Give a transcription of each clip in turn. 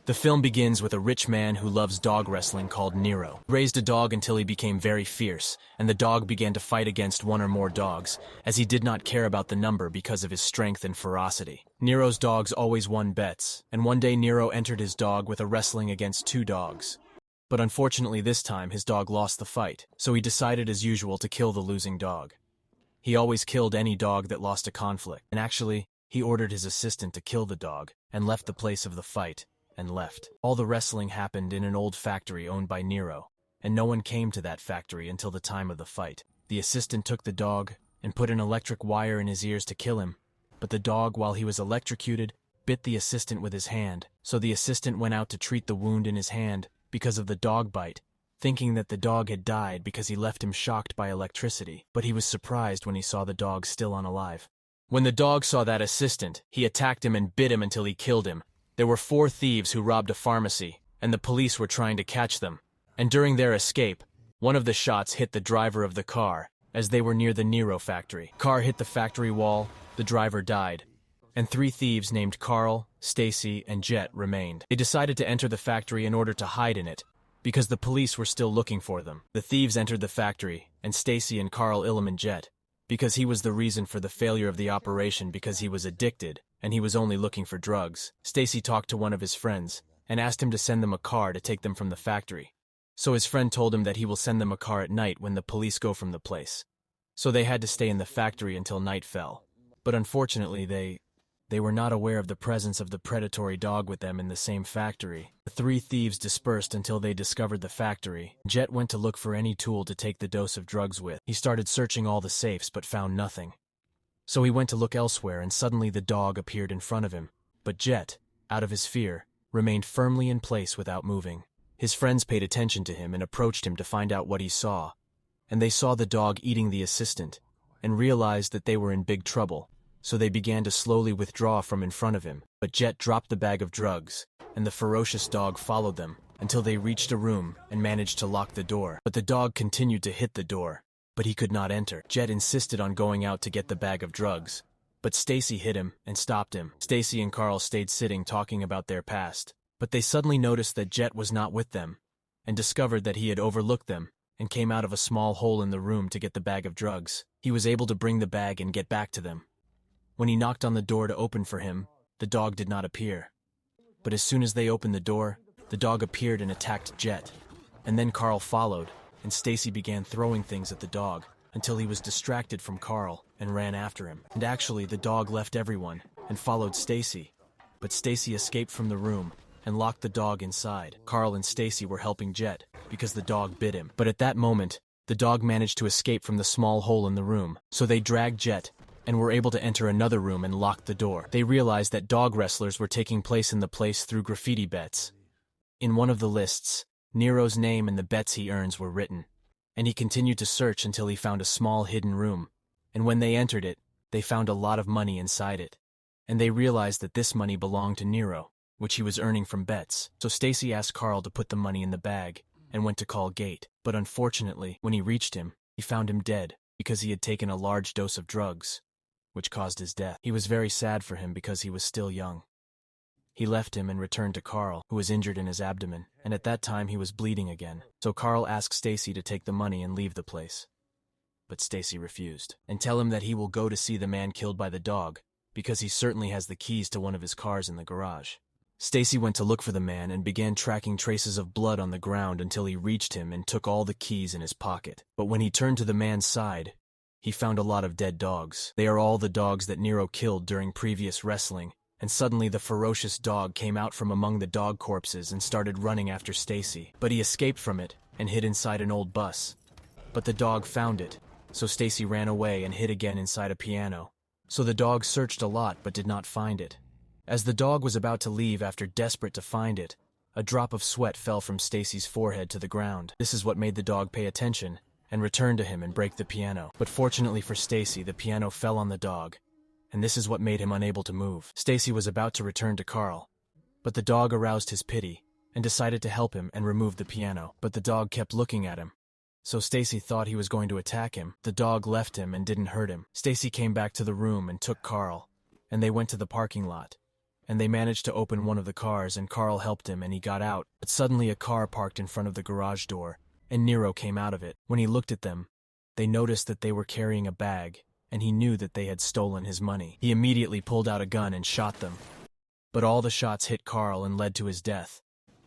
The film begins with a rich man who loves dog wrestling called Nero. He raised a dog until he became very fierce, and the dog began to fight against one or more dogs, as he did not care about the number because of his strength and ferocity. Nero's dogs always won bets, and one day Nero entered his dog with a wrestling against 2 dogs. But unfortunately this time his dog lost the fight, so he decided as usual to kill the losing dog. He always killed any dog that lost a conflict, and actually, he ordered his assistant to kill the dog, and left the place of the fight, and left. All the wrestling happened in an old factory owned by Nero, and no one came to that factory until the time of the fight. The assistant took the dog and put an electric wire in his ears to kill him, but the dog, while he was electrocuted, bit the assistant with his hand, so the assistant went out to treat the wound in his hand because of the dog bite, thinking that the dog had died because he left him shocked by electricity, but he was surprised when he saw the dog still unalive. When the dog saw that assistant, he attacked him and bit him until he killed him. There were 4 thieves who robbed a pharmacy, and the police were trying to catch them. And during their escape, one of the shots hit the driver of the car, as they were near the Nero factory. Car hit the factory wall, the driver died, and 3 thieves named Carl, Stacy, and Jet remained. They decided to enter the factory in order to hide in it, because the police were still looking for them. The thieves entered the factory, and Stacy and Carl eliminated Jet, because he was the reason for the failure of the operation because he was addicted, and he was only looking for drugs. Stacy talked to one of his friends and asked him to send them a car to take them from the factory. So his friend told him that he will send them a car at night when the police go from the place. So they had to stay in the factory until night fell. But unfortunately, they were not aware of the presence of the predatory dog with them in the same factory. The 3 thieves dispersed until they discovered the factory. Jet went to look for any tool to take the dose of drugs with. He started searching all the safes but found nothing. So he went to look elsewhere, and suddenly the dog appeared in front of him. But Jet, out of his fear, remained firmly in place without moving. His friends paid attention to him and approached him to find out what he saw. And they saw the dog eating the assistant, and realized that they were in big trouble, so they began to slowly withdraw from in front of him. But Jet dropped the bag of drugs, and the ferocious dog followed them, until they reached a room and managed to lock the door. But the dog continued to hit the door, but he could not enter. Jet insisted on going out to get the bag of drugs, but Stacy hit him and stopped him. Stacy and Carl stayed sitting talking about their past, but they suddenly noticed that Jet was not with them, and discovered that he had overlooked them, and came out of a small hole in the room to get the bag of drugs. He was able to bring the bag and get back to them. When he knocked on the door to open for him, the dog did not appear. But as soon as they opened the door, the dog appeared and attacked Jet, and then Carl followed, and Stacy began throwing things at the dog until he was distracted from Carl and ran after him. And actually, the dog left everyone and followed Stacy, but Stacy escaped from the room and locked the dog inside. Carl and Stacy were helping Jet because the dog bit him. But at that moment, the dog managed to escape from the small hole in the room, so they dragged Jet and were able to enter another room and locked the door. They realized that dog wrestlers were taking place in the place through graffiti bets. In one of the lists, Nero's name and the bets he earns were written, and he continued to search until he found a small hidden room, and when they entered it, they found a lot of money inside it, and they realized that this money belonged to Nero, which he was earning from bets. So Stacy asked Carl to put the money in the bag, and went to call Gate, but unfortunately, when he reached him, he found him dead, because he had taken a large dose of drugs, which caused his death. He was very sad for him because he was still young. He left him and returned to Carl, who was injured in his abdomen, and at that time he was bleeding again. So Carl asked Stacy to take the money and leave the place. But Stacy refused, and tell him that he will go to see the man killed by the dog, because he certainly has the keys to one of his cars in the garage. Stacy went to look for the man and began tracking traces of blood on the ground until he reached him and took all the keys in his pocket. But when he turned to the man's side, he found a lot of dead dogs. They are all the dogs that Nero killed during previous wrestling, and suddenly the ferocious dog came out from among the dog corpses and started running after Stacy. But he escaped from it and hid inside an old bus. But the dog found it, so Stacy ran away and hid again inside a piano. So the dog searched a lot but did not find it. As the dog was about to leave after desperate to find it, a drop of sweat fell from Stacy's forehead to the ground. This is what made the dog pay attention and return to him and break the piano. But fortunately for Stacy, the piano fell on the dog, and this is what made him unable to move. Stacy was about to return to Carl, but the dog aroused his pity and decided to help him and remove the piano. But the dog kept looking at him, so Stacy thought he was going to attack him. The dog left him and didn't hurt him. Stacy came back to the room and took Carl, and they went to the parking lot. and they managed to open one of the cars, and Carl helped him and he got out. But suddenly a car parked in front of the garage door, and Nero came out of it. When he looked at them, they noticed that they were carrying a bag, and he knew that they had stolen his money. He immediately pulled out a gun and shot them. But all the shots hit Carl and led to his death,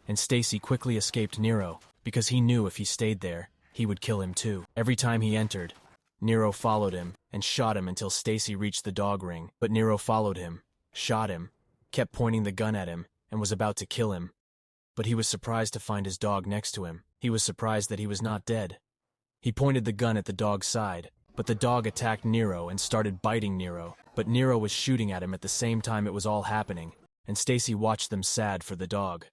and Stacy quickly escaped Nero because he knew if he stayed there, he would kill him too. Every time he entered, Nero followed him and shot him until Stacy reached the dog ring. But Nero followed him, shot him, kept pointing the gun at him, and was about to kill him. But he was surprised to find his dog next to him. He was surprised that he was not dead. He pointed the gun at the dog's side, but the dog attacked Nero and started biting Nero. But Nero was shooting at him at the same time it was all happening, and Stacy watched them sad for the dog.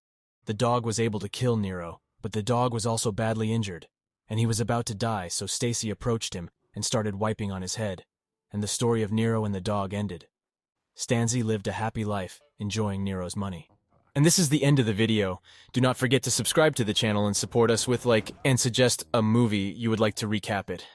The dog was able to kill Nero, but the dog was also badly injured, and he was about to die, so Stacy approached him and started wiping on his head, and the story of Nero and the dog ended. Stanzi lived a happy life, enjoying Nero's money. And this is the end of the video. Do not forget to subscribe to the channel and support us with and suggest a movie you would like to recap it.